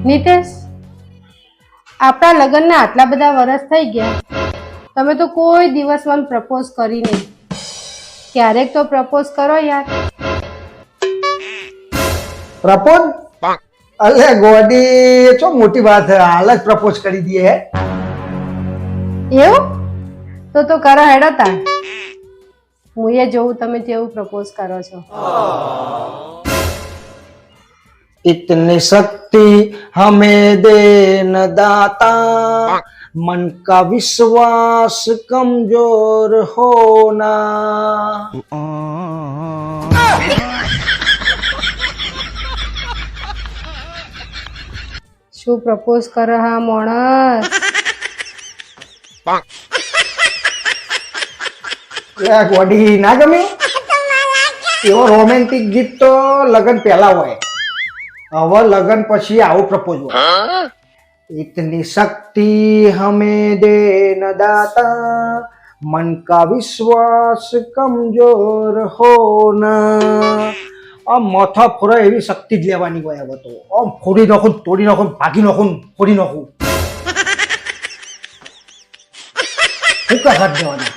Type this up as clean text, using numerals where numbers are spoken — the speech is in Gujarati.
નિતેશ, આપણા લગ્નને આટલા બધા વર્ષ થઈ ગયા, તમે તો કોઈ દિવસ મને પ્રપોઝ કરી નહીં. ક્યારેક તો પ્રપોઝ કરો યાર. પ્રપોઝ? અલે ગોડી, ચો મોટી વાત છે, હાલ જ પ્રપોઝ કરી દઈએ હે. એવું? તો કરો હેડો તાર. હું એ જોઉં તમે કેવું પ્રપોઝ કરો છો. इतनी शक्ति हमें दे न दाता, मन का विश्वास कमजोर होना. શું પ્રપોઝ કરે હા માણસ? ગોડી ના ગમે એવો રોમેન્ટિક ગીત તો લગન પહેલા હોય, હવે લગન પછી આવું પ્રપોઝ હોય. इतनी शक्ति हमें दे न दाता, मन का विश्वास कमजोर होना. આમ માથા ફોડા એવી શક્તિ જ લેવાની હોય હવે તો. આમ ફોડી નાખું, તોડી નાખું, ભાગી નાખું, ફોડી નાખું. શું કા હાથ દેવાના?